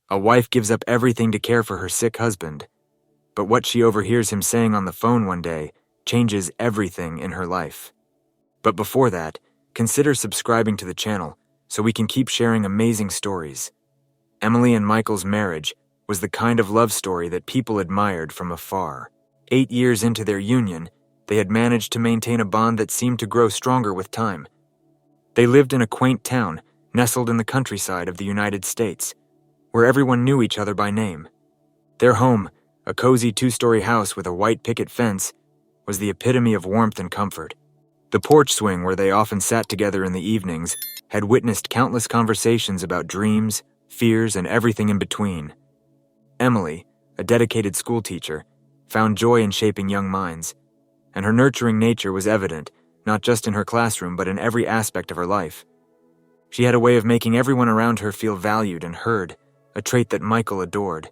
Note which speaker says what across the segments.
Speaker 1: A wife gives up everything to care for her sick husband, but what she overhears him saying on the phone one day changes everything in her life. But before that, consider subscribing to the channel so we can keep sharing amazing stories. Emily and Michael's marriage was the kind of love story that people admired from afar. 8 years into their union, they had managed to maintain a bond that seemed to grow stronger with time. They lived in a quaint town nestled in the countryside of the United States, where everyone knew each other by name. Their home, a cozy 2-story house with a white picket fence, was the epitome of warmth and comfort. The porch swing where they often sat together in the evenings had witnessed countless conversations about dreams, fears, and everything in between. Emily, a dedicated schoolteacher, found joy in shaping young minds, and her nurturing nature was evident not just in her classroom but in every aspect of her life. She had a way of making everyone around her feel valued and heard, a trait that Michael adored.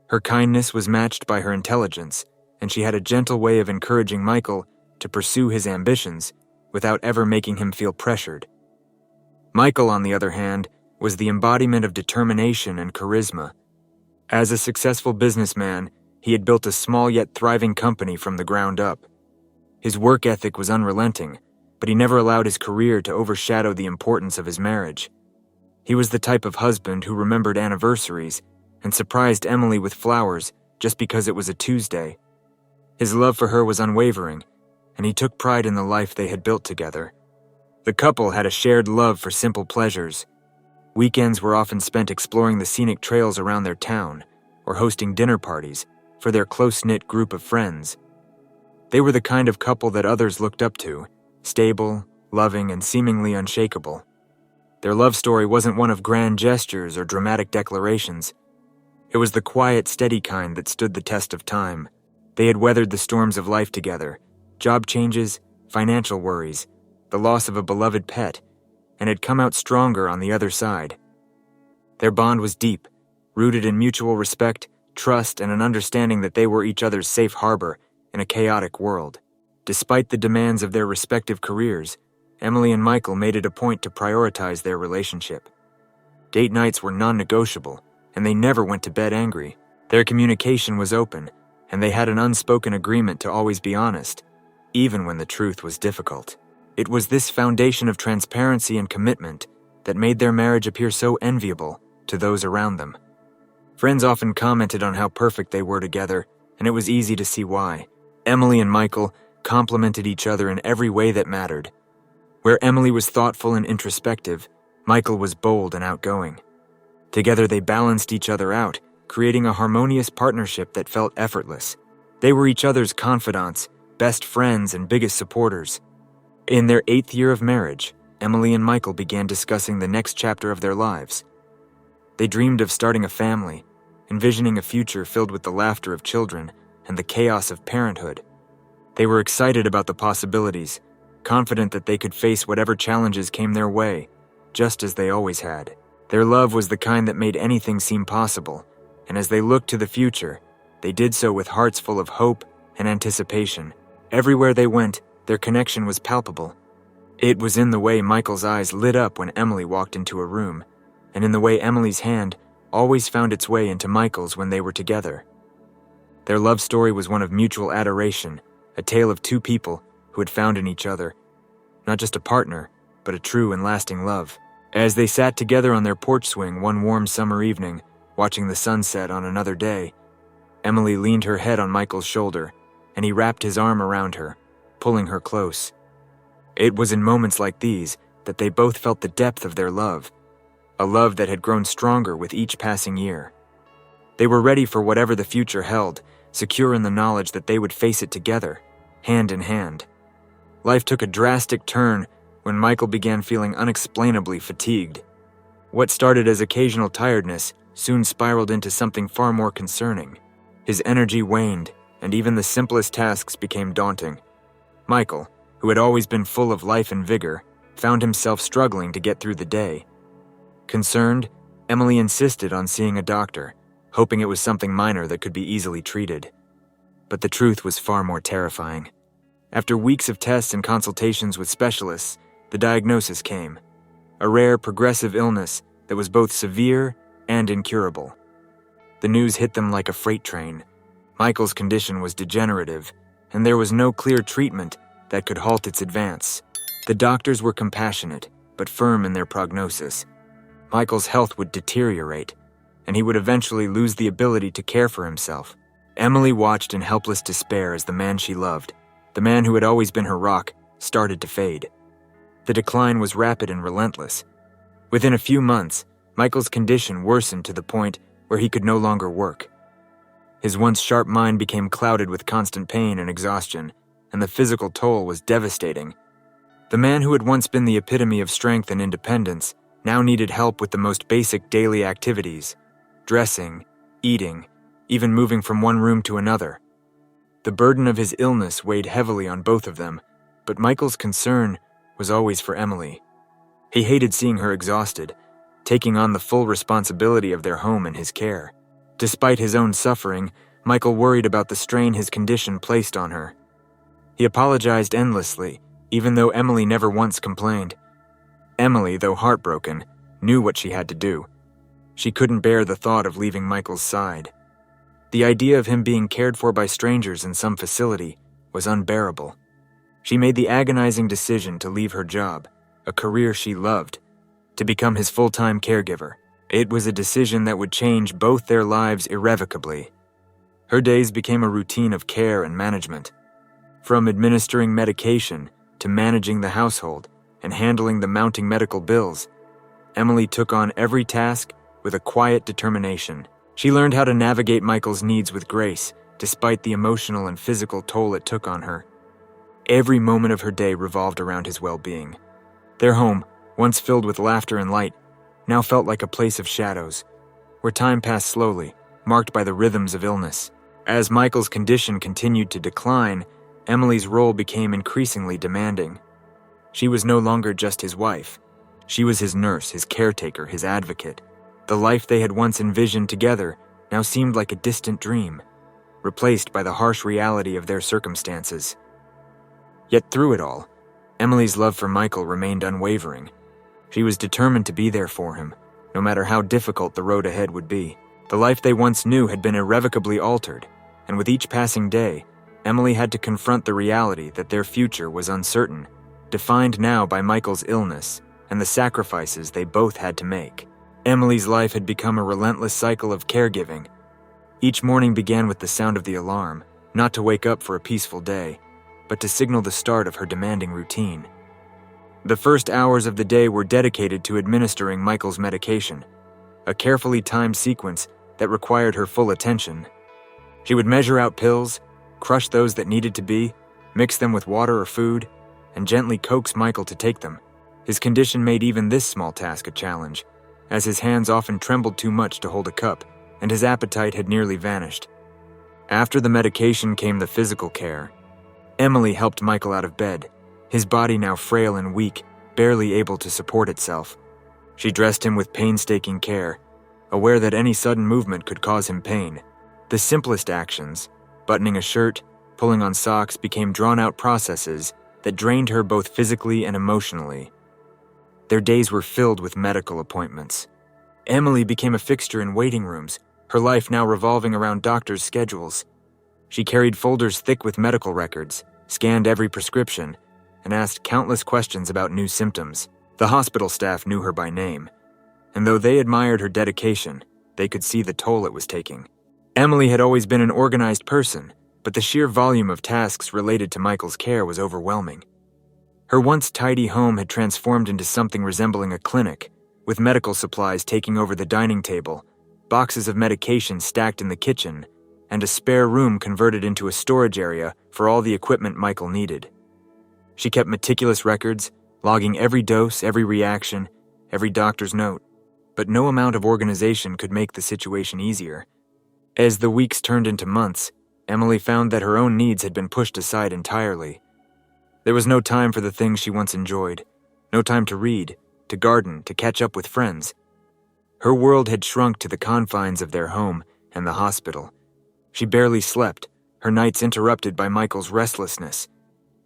Speaker 1: Her kindness was matched by her intelligence, and she had a gentle way of encouraging Michael to pursue his ambitions without ever making him feel pressured. Michael, on the other hand, was the embodiment of determination and charisma. As a successful businessman, he had built a small yet thriving company from the ground up. His work ethic was unrelenting, but he never allowed his career to overshadow the importance of his marriage. He was the type of husband who remembered anniversaries and surprised Emily with flowers just because it was a Tuesday. His love for her was unwavering, and he took pride in the life they had built together. The couple had a shared love for simple pleasures. Weekends were often spent exploring the scenic trails around their town or hosting dinner parties for their close-knit group of friends. They were the kind of couple that others looked up to, stable, loving, and seemingly unshakable. Their love story wasn't one of grand gestures or dramatic declarations. It was the quiet, steady kind that stood the test of time. They had weathered the storms of life together, job changes, financial worries, the loss of a beloved pet, and had come out stronger on the other side. Their bond was deep, rooted in mutual respect, trust, and an understanding that they were each other's safe harbor in a chaotic world. Despite the demands of their respective careers, Emily and Michael made it a point to prioritize their relationship. Date nights were non-negotiable, and they never went to bed angry. Their communication was open, and they had an unspoken agreement to always be honest, even when the truth was difficult. It was this foundation of transparency and commitment that made their marriage appear so enviable to those around them. Friends often commented on how perfect they were together, and it was easy to see why. Emily and Michael complemented each other in every way that mattered. Where Emily was thoughtful and introspective, Michael was bold and outgoing. Together they balanced each other out, creating a harmonious partnership that felt effortless. They were each other's confidants, best friends, and biggest supporters. In their 8th year of marriage, Emily and Michael began discussing the next chapter of their lives. They dreamed of starting a family, envisioning a future filled with the laughter of children and the chaos of parenthood. They were excited about the possibilities, confident that they could face whatever challenges came their way, just as they always had. Their love was the kind that made anything seem possible, and as they looked to the future, they did so with hearts full of hope and anticipation. Everywhere they went, their connection was palpable. It was in the way Michael's eyes lit up when Emily walked into a room, and in the way Emily's hand always found its way into Michael's when they were together. Their love story was one of mutual adoration, a tale of two people who had found in each other, not just a partner, but a true and lasting love. As they sat together on their porch swing one warm summer evening, watching the sunset on another day, Emily leaned her head on Michael's shoulder, and he wrapped his arm around her, pulling her close. It was in moments like these that they both felt the depth of their love, a love that had grown stronger with each passing year. They were ready for whatever the future held, secure in the knowledge that they would face it together, hand in hand. Life took a drastic turn when Michael began feeling unexplainably fatigued. What started as occasional tiredness soon spiraled into something far more concerning. His energy waned, and even the simplest tasks became daunting. Michael, who had always been full of life and vigor, found himself struggling to get through the day. Concerned, Emily insisted on seeing a doctor, hoping it was something minor that could be easily treated. But the truth was far more terrifying. After weeks of tests and consultations with specialists, the diagnosis came: a rare progressive illness that was both severe and incurable. The news hit them like a freight train. Michael's condition was degenerative, and there was no clear treatment that could halt its advance. The doctors were compassionate, but firm in their prognosis. Michael's health would deteriorate, and he would eventually lose the ability to care for himself. Emily watched in helpless despair as the man she loved, the man who had always been her rock, started to fade. The decline was rapid and relentless. Within a few months, Michael's condition worsened to the point where he could no longer work. His once sharp mind became clouded with constant pain and exhaustion, and the physical toll was devastating. The man who had once been the epitome of strength and independence now needed help with the most basic daily activities: dressing, eating, even moving from one room to another. The burden of his illness weighed heavily on both of them, but Michael's concern was always for Emily. He hated seeing her exhausted, taking on the full responsibility of their home and his care. Despite his own suffering, Michael worried about the strain his condition placed on her. He apologized endlessly, even though Emily never once complained. Emily, though heartbroken, knew what she had to do. She couldn't bear the thought of leaving Michael's side. The idea of him being cared for by strangers in some facility was unbearable. She made the agonizing decision to leave her job, a career she loved, to become his full-time caregiver. It was a decision that would change both their lives irrevocably. Her days became a routine of care and management. From administering medication to managing the household and handling the mounting medical bills, Emily took on every task with a quiet determination. She learned how to navigate Michael's needs with grace, despite the emotional and physical toll it took on her. Every moment of her day revolved around his well-being. Their home, once filled with laughter and light, now felt like a place of shadows, where time passed slowly, marked by the rhythms of illness. As Michael's condition continued to decline, Emily's role became increasingly demanding. She was no longer just his wife. She was his nurse, his caretaker, his advocate. The life they had once envisioned together now seemed like a distant dream, replaced by the harsh reality of their circumstances. Yet through it all, Emily's love for Michael remained unwavering. She was determined to be there for him, no matter how difficult the road ahead would be. The life they once knew had been irrevocably altered, and with each passing day, Emily had to confront the reality that their future was uncertain, defined now by Michael's illness and the sacrifices they both had to make. Emily's life had become a relentless cycle of caregiving. Each morning began with the sound of the alarm, not to wake up for a peaceful day, but to signal the start of her demanding routine. The first hours of the day were dedicated to administering Michael's medication, a carefully timed sequence that required her full attention. She would measure out pills, crush those that needed to be, mix them with water or food, and gently coax Michael to take them. His condition made even this small task a challenge, as his hands often trembled too much to hold a cup, and his appetite had nearly vanished. After the medication came the physical care. Emily helped Michael out of bed, his body now frail and weak, barely able to support itself. She dressed him with painstaking care, aware that any sudden movement could cause him pain. The simplest actions, buttoning a shirt, pulling on socks, became drawn-out processes that drained her both physically and emotionally. Their days were filled with medical appointments. Emily became a fixture in waiting rooms, her life now revolving around doctors' schedules. She carried folders thick with medical records, scanned every prescription, and asked countless questions about new symptoms. The hospital staff knew her by name, and though they admired her dedication, they could see the toll it was taking. Emily had always been an organized person, but the sheer volume of tasks related to Michael's care was overwhelming. Her once tidy home had transformed into something resembling a clinic, with medical supplies taking over the dining table, boxes of medication stacked in the kitchen, and a spare room converted into a storage area for all the equipment Michael needed. She kept meticulous records, logging every dose, every reaction, every doctor's note, but no amount of organization could make the situation easier. As the weeks turned into months, Emily found that her own needs had been pushed aside entirely. There was no time for the things she once enjoyed, no time to read, to garden, to catch up with friends. Her world had shrunk to the confines of their home and the hospital. She barely slept, her nights interrupted by Michael's restlessness,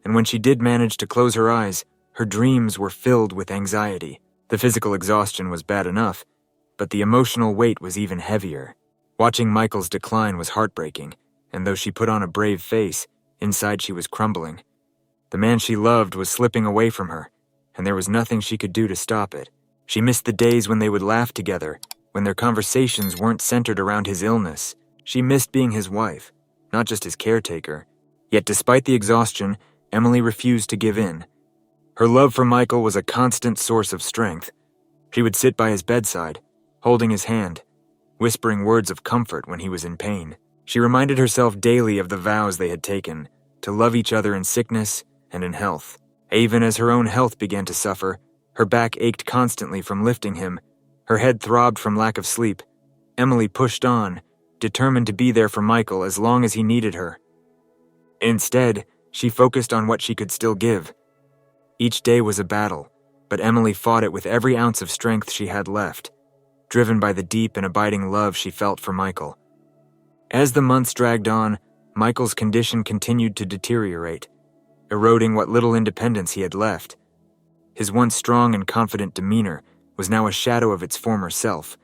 Speaker 1: and when she did manage to close her eyes, her dreams were filled with anxiety. The physical exhaustion was bad enough, But the emotional weight was even heavier. Watching Michael's decline was heartbreaking, and though she put on a brave face, inside she was crumbling. The man she loved was slipping away from her, and there was nothing she could do to stop it. She missed the days when they would laugh together, when their conversations weren't centered around his illness. She missed being his wife, not just his caretaker. Yet despite the exhaustion, Emily refused to give in. Her love for Michael was a constant source of strength. She would sit by his bedside, holding his hand, whispering words of comfort when he was in pain. She reminded herself daily of the vows they had taken, to love each other in sickness and in health. Even as her own health began to suffer, her back ached constantly from lifting him, her head throbbed from lack of sleep. Emily pushed on, determined to be there for Michael as long as he needed her. Instead, she focused on what she could still give. Each day was a battle, but Emily fought it with every ounce of strength she had left, driven by the deep and abiding love she felt for Michael. As the months dragged on, Michael's condition continued to deteriorate, eroding what little independence he had left. His once strong and confident demeanor was now a shadow of its former self,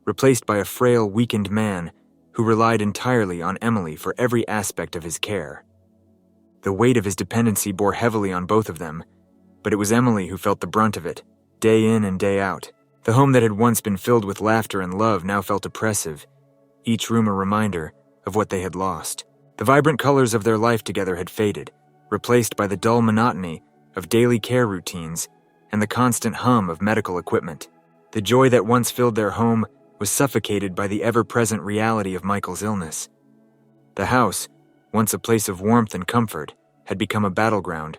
Speaker 1: replaced by a frail, weakened man who relied entirely on Emily for every aspect of his care. The weight of his dependency bore heavily on both of them, but it was Emily who felt the brunt of it, day in and day out. The home that had once been filled with laughter and love now felt oppressive, each room a reminder of what they had lost. The vibrant colors of their life together had faded, replaced by the dull monotony of daily care routines and the constant hum of medical equipment. The joy that once filled their home was suffocated by the ever-present reality of Michael's illness. The house, once a place of warmth and comfort, had become a battleground,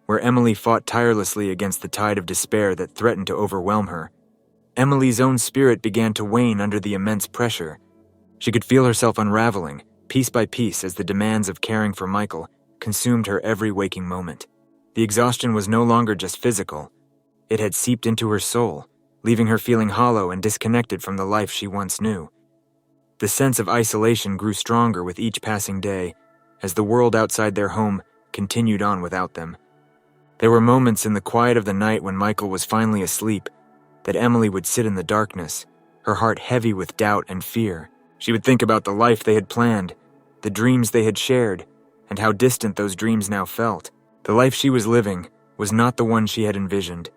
Speaker 1: where Emily fought tirelessly against the tide of despair that threatened to overwhelm her. Emily's own spirit began to wane under the immense pressure. She could feel herself unraveling, piece by piece, as the demands of caring for Michael consumed her every waking moment. The exhaustion was no longer just physical. It had seeped into her soul, leaving her feeling hollow and disconnected from the life she once knew. The sense of isolation grew stronger with each passing day, as the world outside their home continued on without them. There were moments in the quiet of the night when Michael was finally asleep that Emily would sit in the darkness, her heart heavy with doubt and fear. She would think about the life they had planned, the dreams they had shared, and how distant those dreams now felt. The life she was living was not the one she had envisioned,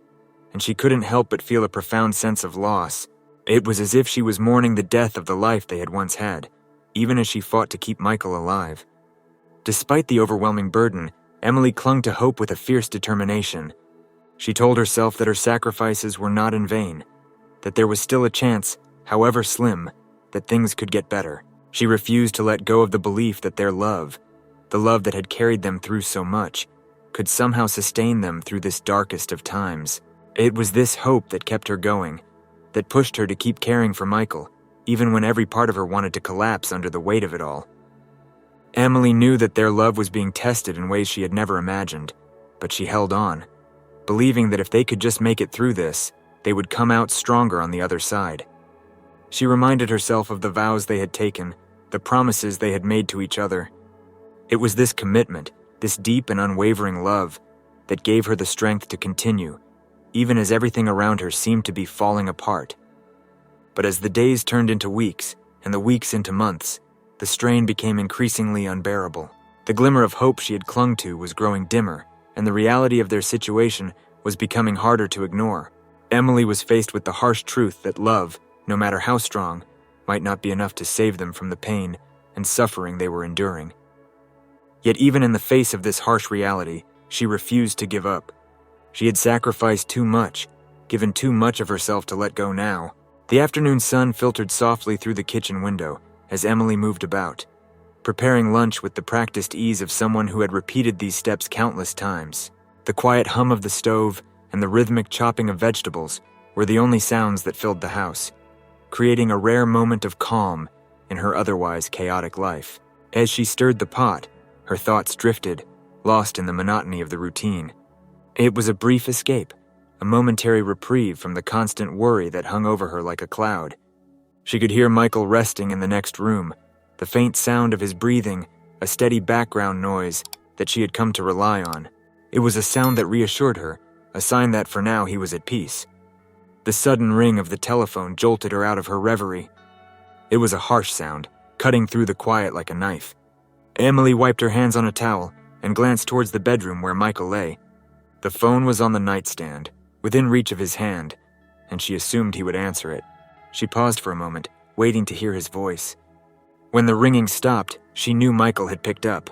Speaker 1: and she couldn't help but feel a profound sense of loss. It was as if she was mourning the death of the life they had once had, even as she fought to keep Michael alive. Despite the overwhelming burden, Emily clung to hope with a fierce determination. She told herself that her sacrifices were not in vain, that there was still a chance, however slim, that things could get better. She refused to let go of the belief that their love, the love that had carried them through so much, could somehow sustain them through this darkest of times. It was this hope that kept her going, that pushed her to keep caring for Michael, even when every part of her wanted to collapse under the weight of it all. Emily knew that their love was being tested in ways she had never imagined, but she held on, believing that if they could just make it through this, they would come out stronger on the other side. She reminded herself of the vows they had taken, the promises they had made to each other. It was this commitment, this deep and unwavering love, that gave her the strength to continue, even as everything around her seemed to be falling apart. But as the days turned into weeks, and the weeks into months, the strain became increasingly unbearable. The glimmer of hope she had clung to was growing dimmer, and the reality of their situation was becoming harder to ignore. Emily was faced with the harsh truth that love, no matter how strong, might not be enough to save them from the pain and suffering they were enduring. Yet even in the face of this harsh reality, she refused to give up. She had sacrificed too much, given too much of herself to let go now. The afternoon sun filtered softly through the kitchen window as Emily moved about, preparing lunch with the practiced ease of someone who had repeated these steps countless times. The quiet hum of the stove and the rhythmic chopping of vegetables were the only sounds that filled the house, creating a rare moment of calm in her otherwise chaotic life. As she stirred the pot, her thoughts drifted, lost in the monotony of the routine. It was a brief escape, a momentary reprieve from the constant worry that hung over her like a cloud. She could hear Michael resting in the next room, the faint sound of his breathing, a steady background noise that she had come to rely on. It was a sound that reassured her, a sign that for now he was at peace. The sudden ring of the telephone jolted her out of her reverie. It was a harsh sound, cutting through the quiet like a knife. Emily wiped her hands on a towel and glanced towards the bedroom where Michael lay. The phone was on the nightstand, within reach of his hand, and she assumed he would answer it. She paused for a moment, waiting to hear his voice. When the ringing stopped, she knew Michael had picked up.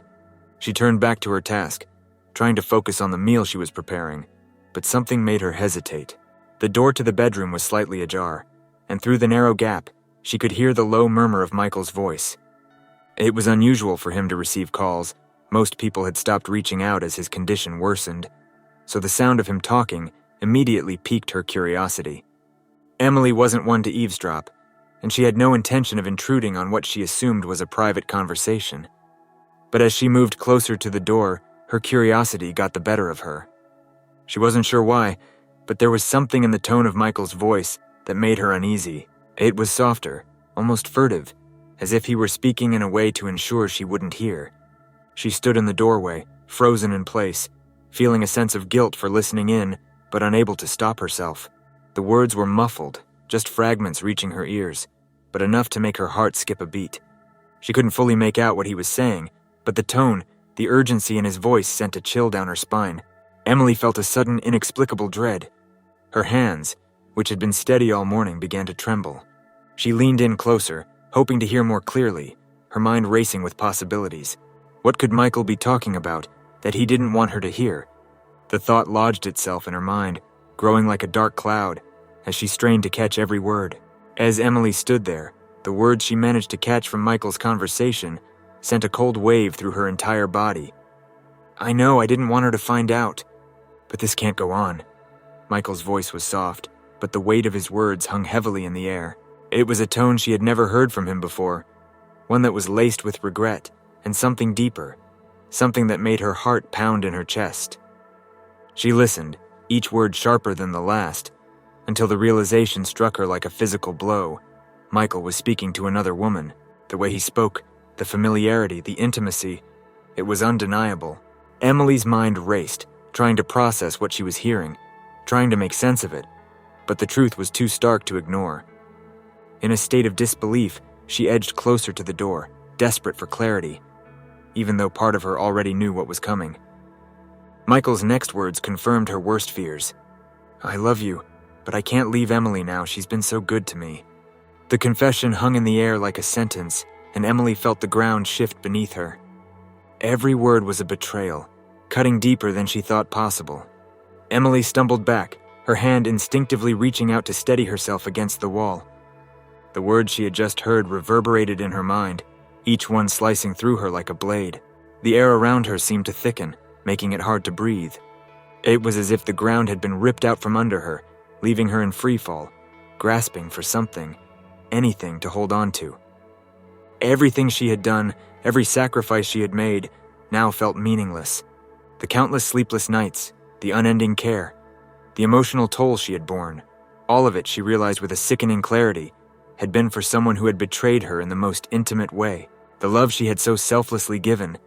Speaker 1: She turned back to her task, trying to focus on the meal she was preparing, but something made her hesitate. The door to the bedroom was slightly ajar, and through the narrow gap, she could hear the low murmur of Michael's voice. It was unusual for him to receive calls. Most people had stopped reaching out as his condition worsened, so the sound of him talking immediately piqued her curiosity. Emily wasn't one to eavesdrop, and she had no intention of intruding on what she assumed was a private conversation. But as she moved closer to the door, her curiosity got the better of her. She wasn't sure why, but there was something in the tone of Michael's voice that made her uneasy. It was softer, almost furtive, as if he were speaking in a way to ensure she wouldn't hear. She stood in the doorway, frozen in place, feeling a sense of guilt for listening in, but unable to stop herself. The words were muffled, just fragments reaching her ears, but enough to make her heart skip a beat. She couldn't fully make out what he was saying, but the tone, the urgency in his voice sent a chill down her spine. Emily felt a sudden, inexplicable dread. Her hands, which had been steady all morning, began to tremble. She leaned in closer, hoping to hear more clearly, her mind racing with possibilities. What could Michael be talking about that he didn't want her to hear? The thought lodged itself in her mind, growing like a dark cloud, as she strained to catch every word. As Emily stood there, the words she managed to catch from Michael's conversation sent a cold wave through her entire body. "I know I didn't want her to find out, but this can't go on." Michael's voice was soft, but the weight of his words hung heavily in the air. It was a tone she had never heard from him before, one that was laced with regret and something deeper, something that made her heart pound in her chest. She listened, each word sharper than the last, until the realization struck her like a physical blow. Michael was speaking to another woman. The way he spoke, the familiarity, the intimacy, it was undeniable. Emily's mind raced, trying to process what she was hearing, trying to make sense of it, but the truth was too stark to ignore. In a state of disbelief, she edged closer to the door, desperate for clarity, even though part of her already knew what was coming. Michael's next words confirmed her worst fears. "I love you, but I can't leave Emily now. She's been so good to me." The confession hung in the air like a sentence, and Emily felt the ground shift beneath her. Every word was a betrayal, cutting deeper than she thought possible. Emily stumbled back, her hand instinctively reaching out to steady herself against the wall. The words she had just heard reverberated in her mind, each one slicing through her like a blade. The air around her seemed to thicken, making it hard to breathe. It was as if the ground had been ripped out from under her, leaving her in freefall, grasping for something, anything to hold on to. Everything she had done, every sacrifice she had made, now felt meaningless. The countless sleepless nights, the unending care, the emotional toll she had borne, all of it, she realized with a sickening clarity, had been for someone who had betrayed her in the most intimate way. The love she had so selflessly given,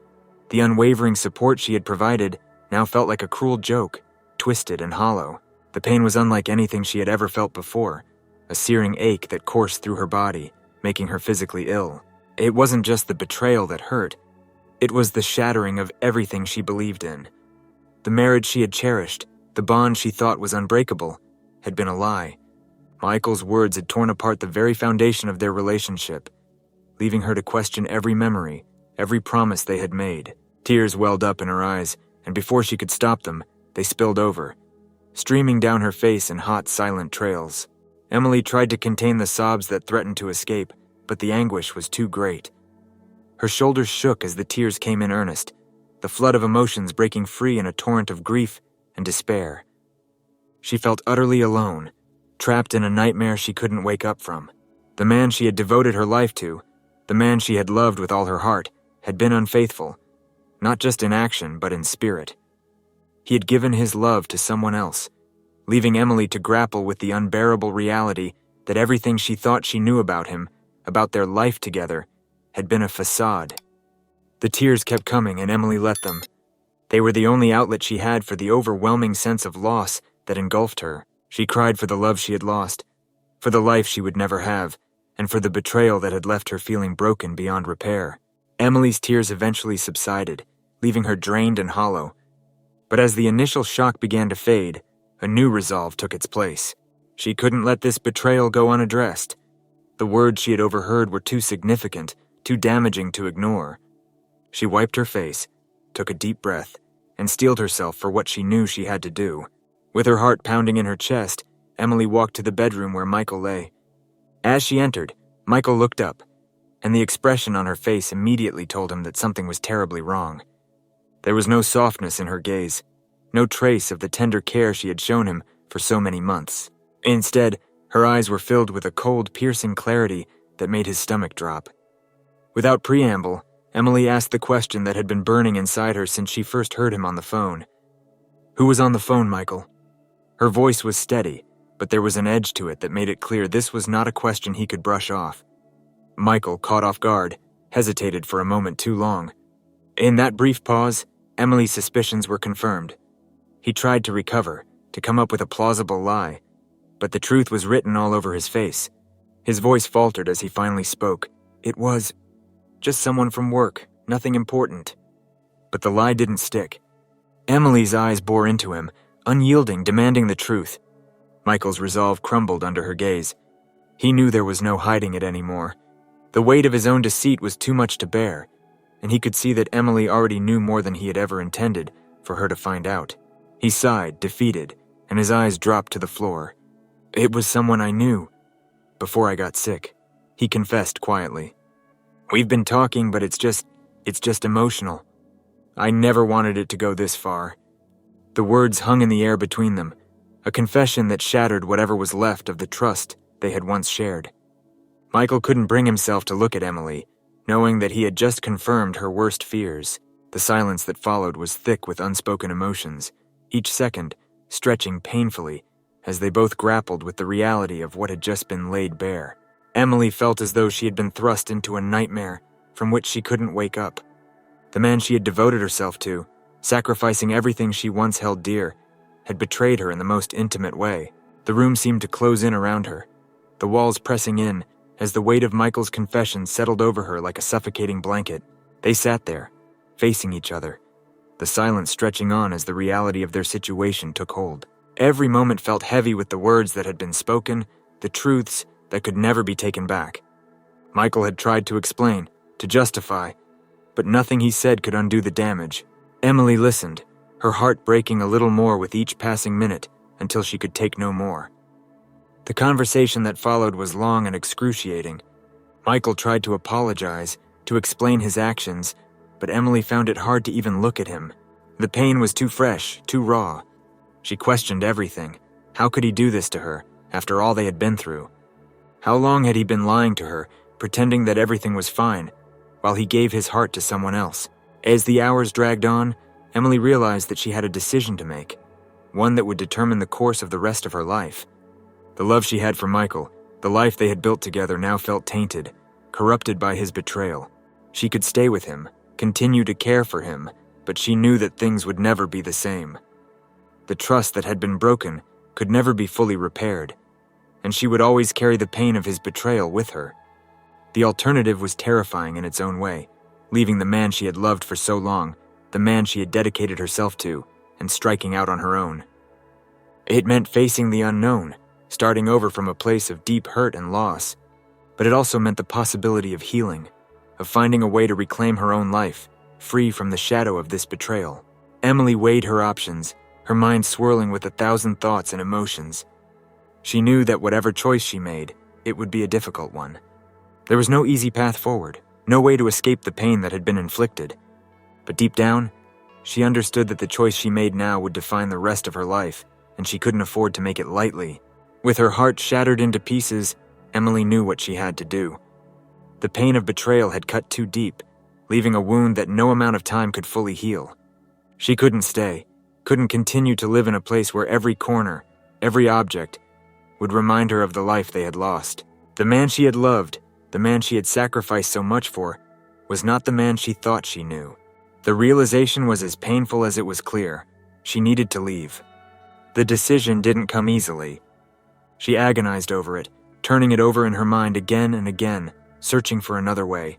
Speaker 1: the unwavering support she had provided, now felt like a cruel joke, twisted and hollow. The pain was unlike anything she had ever felt before, a searing ache that coursed through her body, making her physically ill. It wasn't just the betrayal that hurt, it was the shattering of everything she believed in. The marriage she had cherished, the bond she thought was unbreakable, had been a lie. Michael's words had torn apart the very foundation of their relationship, leaving her to question every memory, every promise they had made. Tears welled up in her eyes, and before she could stop them, they spilled over, streaming down her face in hot, silent trails. Emily tried to contain the sobs that threatened to escape, but the anguish was too great. Her shoulders shook as the tears came in earnest, the flood of emotions breaking free in a torrent of grief and despair. She felt utterly alone, trapped in a nightmare she couldn't wake up from. The man she had devoted her life to, the man she had loved with all her heart, had been unfaithful, not just in action but in spirit. He had given his love to someone else, leaving Emily to grapple with the unbearable reality that everything she thought she knew about him, about their life together, had been a facade. The tears kept coming and Emily let them. They were the only outlet she had for the overwhelming sense of loss that engulfed her. She cried for the love she had lost, for the life she would never have, and for the betrayal that had left her feeling broken beyond repair. Emily's tears eventually subsided, leaving her drained and hollow. But as the initial shock began to fade, a new resolve took its place. She couldn't let this betrayal go unaddressed. The words she had overheard were too significant, too damaging to ignore. She wiped her face, took a deep breath, and steeled herself for what she knew she had to do. With her heart pounding in her chest, Emily walked to the bedroom where Michael lay. As she entered, Michael looked up, and the expression on her face immediately told him that something was terribly wrong. There was no softness in her gaze, no trace of the tender care she had shown him for so many months. Instead, her eyes were filled with a cold, piercing clarity that made his stomach drop. Without preamble, Emily asked the question that had been burning inside her since she first heard him on the phone. "Who was on the phone, Michael?" Her voice was steady, but there was an edge to it that made it clear this was not a question he could brush off. Michael, caught off guard, hesitated for a moment too long. In that brief pause, Emily's suspicions were confirmed. He tried to recover, to come up with a plausible lie, but the truth was written all over his face. His voice faltered as he finally spoke. "It was just someone from work, nothing important." But the lie didn't stick. Emily's eyes bore into him, unyielding, demanding the truth. Michael's resolve crumbled under her gaze. He knew there was no hiding it anymore. The weight of his own deceit was too much to bear, and he could see that Emily already knew more than he had ever intended for her to find out. He sighed, defeated, and his eyes dropped to the floor. "It was someone I knew before I got sick," he confessed quietly. "We've been talking, but it's just emotional. I never wanted it to go this far." The words hung in the air between them, a confession that shattered whatever was left of the trust they had once shared. Michael couldn't bring himself to look at Emily, knowing that he had just confirmed her worst fears. The silence that followed was thick with unspoken emotions, each second stretching painfully as they both grappled with the reality of what had just been laid bare. Emily felt as though she had been thrust into a nightmare from which she couldn't wake up. The man she had devoted herself to, sacrificing everything she once held dear, had betrayed her in the most intimate way. The room seemed to close in around her, the walls pressing in as the weight of Michael's confession settled over her like a suffocating blanket. They sat there, facing each other, the silence stretching on as the reality of their situation took hold. Every moment felt heavy with the words that had been spoken, the truths that could never be taken back. Michael had tried to explain, to justify, but nothing he said could undo the damage. Emily listened, her heart breaking a little more with each passing minute until she could take no more. The conversation that followed was long and excruciating. Michael tried to apologize, to explain his actions, but Emily found it hard to even look at him. The pain was too fresh, too raw. She questioned everything. How could he do this to her, after all they had been through? How long had he been lying to her, pretending that everything was fine, while he gave his heart to someone else? As the hours dragged on, Emily realized that she had a decision to make, one that would determine the course of the rest of her life. The love she had for Michael, the life they had built together, now felt tainted, corrupted by his betrayal. She could stay with him, continue to care for him, but she knew that things would never be the same. The trust that had been broken could never be fully repaired, and she would always carry the pain of his betrayal with her. The alternative was terrifying in its own way, leaving the man she had loved for so long, the man she had dedicated herself to, and striking out on her own. It meant facing the unknown, starting over from a place of deep hurt and loss, but it also meant the possibility of healing, of finding a way to reclaim her own life, free from the shadow of this betrayal. Emily weighed her options, her mind swirling with 1,000 thoughts and emotions. She knew that whatever choice she made, it would be a difficult one. There was no easy path forward, no way to escape the pain that had been inflicted. But deep down, she understood that the choice she made now would define the rest of her life, and she couldn't afford to make it lightly. With her heart shattered into pieces, Emily knew what she had to do. The pain of betrayal had cut too deep, leaving a wound that no amount of time could fully heal. She couldn't stay, couldn't continue to live in a place where every corner, every object, would remind her of the life they had lost. The man she had loved, the man she had sacrificed so much for, was not the man she thought she knew. The realization was as painful as it was clear. She needed to leave. The decision didn't come easily. She agonized over it, turning it over in her mind again and again, searching for another way.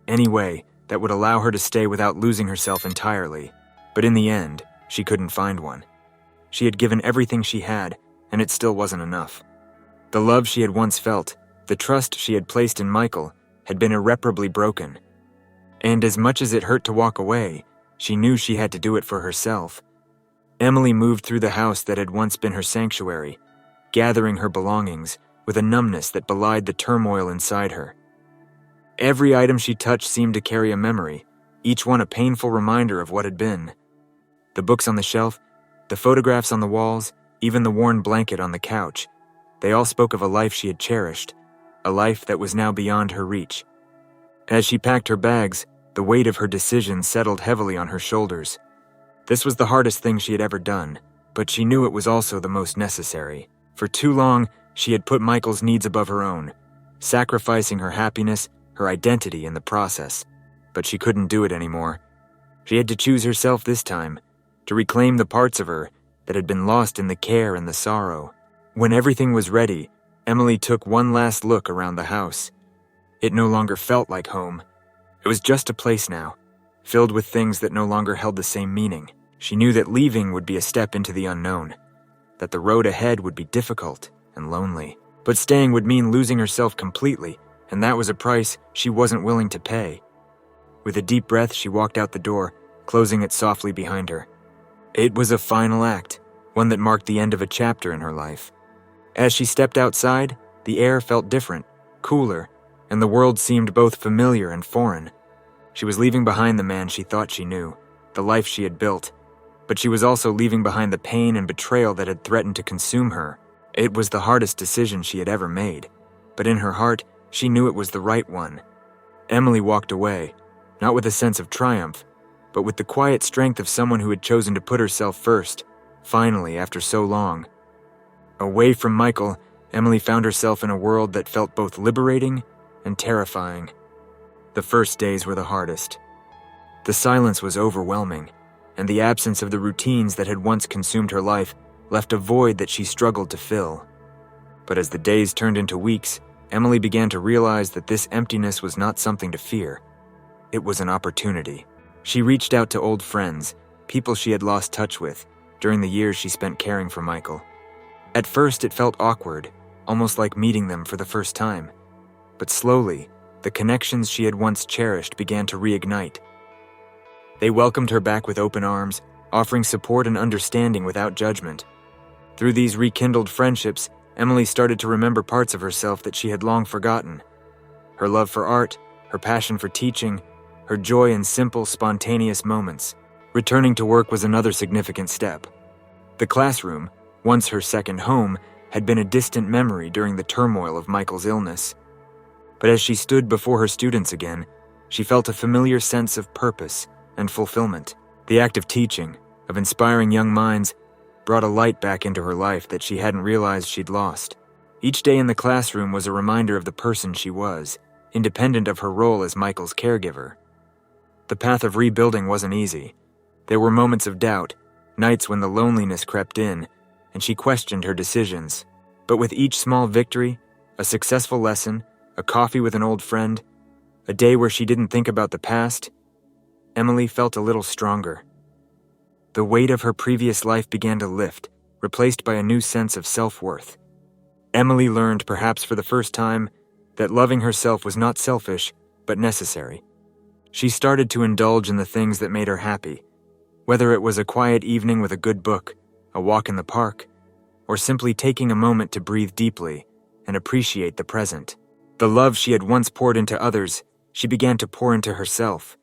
Speaker 1: Any way that would allow her to stay without losing herself entirely. But in the end, she couldn't find one. She had given everything she had, and it still wasn't enough. The love she had once felt, the trust she had placed in Michael, had been irreparably broken. And as much as it hurt to walk away, she knew she had to do it for herself. Emily moved through the house that had once been her sanctuary, gathering her belongings with a numbness that belied the turmoil inside her. Every item she touched seemed to carry a memory, each one a painful reminder of what had been. The books on the shelf, the photographs on the walls, even the worn blanket on the couch, they all spoke of a life she had cherished, a life that was now beyond her reach. As she packed her bags, the weight of her decision settled heavily on her shoulders. This was the hardest thing she had ever done, but she knew it was also the most necessary. For too long, she had put Michael's needs above her own, sacrificing her happiness, her identity in the process. But she couldn't do it anymore. She had to choose herself this time, to reclaim the parts of her that had been lost in the care and the sorrow. When everything was ready, Emily took one last look around the house. It no longer felt like home. It was just a place now, filled with things that no longer held the same meaning. She knew that leaving would be a step into the unknown, that the road ahead would be difficult and lonely. But staying would mean losing herself completely, and that was a price she wasn't willing to pay. With a deep breath, she walked out the door, closing it softly behind her. It was a final act, one that marked the end of a chapter in her life. As she stepped outside, the air felt different, cooler, and the world seemed both familiar and foreign. She was leaving behind the man she thought she knew, the life she had built, but she was also leaving behind the pain and betrayal that had threatened to consume her. It was the hardest decision she had ever made, but in her heart, she knew it was the right one. Emily walked away, not with a sense of triumph, but with the quiet strength of someone who had chosen to put herself first, finally, after so long. Away from Michael, Emily found herself in a world that felt both liberating and terrifying. The first days were the hardest. The silence was overwhelming, and the absence of the routines that had once consumed her life left a void that she struggled to fill. But as the days turned into weeks, Emily began to realize that this emptiness was not something to fear. It was an opportunity. She reached out to old friends, people she had lost touch with, during the years she spent caring for Michael. At first, it felt awkward, almost like meeting them for the first time. But slowly, the connections she had once cherished began to reignite. They welcomed her back with open arms, offering support and understanding without judgment. Through these rekindled friendships, Emily started to remember parts of herself that she had long forgotten. Her love for art, her passion for teaching, her joy in simple, spontaneous moments. Returning to work was another significant step. The classroom, once her second home, had been a distant memory during the turmoil of Michael's illness. But as she stood before her students again, she felt a familiar sense of purpose and fulfillment. The act of teaching, of inspiring young minds, brought a light back into her life that she hadn't realized she'd lost. Each day in the classroom was a reminder of the person she was, independent of her role as Michael's caregiver. The path of rebuilding wasn't easy. There were moments of doubt, nights when the loneliness crept in, and she questioned her decisions. But with each small victory, a successful lesson, a coffee with an old friend, a day where she didn't think about the past, Emily felt a little stronger. The weight of her previous life began to lift, replaced by a new sense of self-worth. Emily learned, perhaps for the first time, that loving herself was not selfish, but necessary. She started to indulge in the things that made her happy, whether it was a quiet evening with a good book, a walk in the park, or simply taking a moment to breathe deeply and appreciate the present. The love she had once poured into others, she began to pour into herself.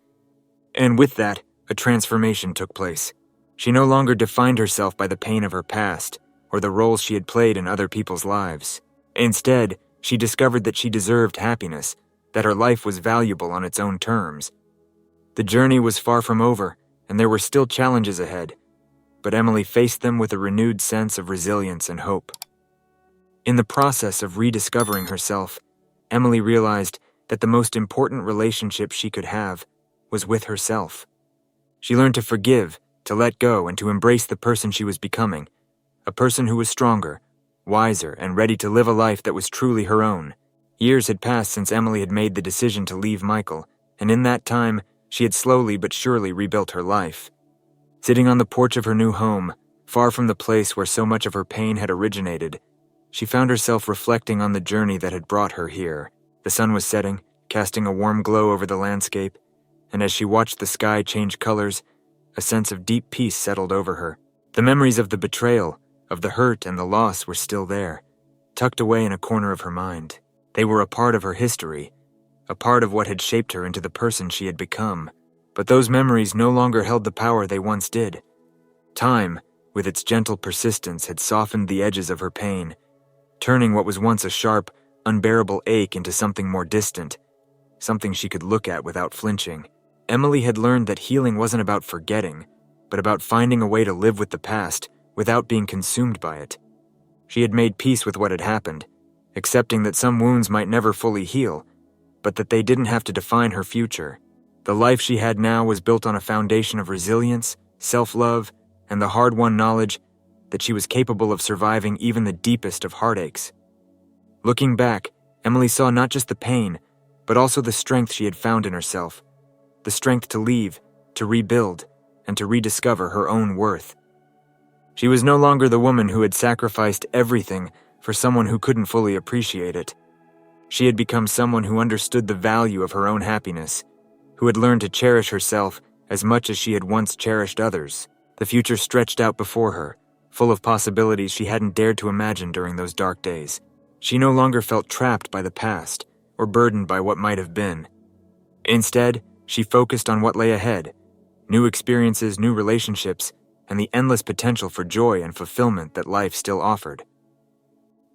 Speaker 1: And with that, a transformation took place. She no longer defined herself by the pain of her past or the roles she had played in other people's lives. Instead, she discovered that she deserved happiness, that her life was valuable on its own terms. The journey was far from over, and there were still challenges ahead, but Emily faced them with a renewed sense of resilience and hope. In the process of rediscovering herself, Emily realized that the most important relationship she could have was with herself. She learned to forgive, to let go, and to embrace the person she was becoming, a person who was stronger, wiser, and ready to live a life that was truly her own. Years had passed since Emily had made the decision to leave Michael, and in that time, she had slowly but surely rebuilt her life. Sitting on the porch of her new home, far from the place where so much of her pain had originated, she found herself reflecting on the journey that had brought her here. The sun was setting, casting a warm glow over the landscape, and as she watched the sky change colors, a sense of deep peace settled over her. The memories of the betrayal, of the hurt and the loss were still there, tucked away in a corner of her mind. They were a part of her history, a part of what had shaped her into the person she had become. But those memories no longer held the power they once did. Time, with its gentle persistence, had softened the edges of her pain, turning what was once a sharp, unbearable ache into something more distant, something she could look at without flinching. Emily had learned that healing wasn't about forgetting, but about finding a way to live with the past without being consumed by it. She had made peace with what had happened, accepting that some wounds might never fully heal, but that they didn't have to define her future. The life she had now was built on a foundation of resilience, self-love, and the hard-won knowledge that she was capable of surviving even the deepest of heartaches. Looking back, Emily saw not just the pain, but also the strength she had found in herself, the strength to leave, to rebuild, and to rediscover her own worth. She was no longer the woman who had sacrificed everything for someone who couldn't fully appreciate it. She had become someone who understood the value of her own happiness, who had learned to cherish herself as much as she had once cherished others. The future stretched out before her, full of possibilities she hadn't dared to imagine during those dark days. She no longer felt trapped by the past or burdened by what might have been. Instead, she focused on what lay ahead: new experiences, new relationships, and the endless potential for joy and fulfillment that life still offered.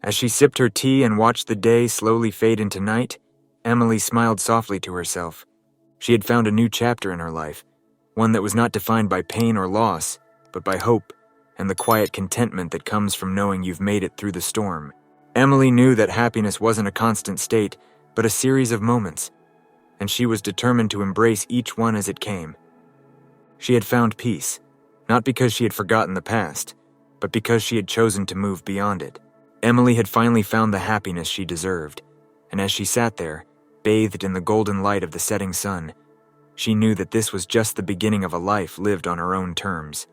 Speaker 1: As she sipped her tea and watched the day slowly fade into night, Emily smiled softly to herself. She had found a new chapter in her life, one that was not defined by pain or loss, but by hope and the quiet contentment that comes from knowing you've made it through the storm. Emily knew that happiness wasn't a constant state, but a series of moments, and she was determined to embrace each one as it came. She had found peace, not because she had forgotten the past, but because she had chosen to move beyond it. Emily had finally found the happiness she deserved, and as she sat there, bathed in the golden light of the setting sun, she knew that this was just the beginning of a life lived on her own terms.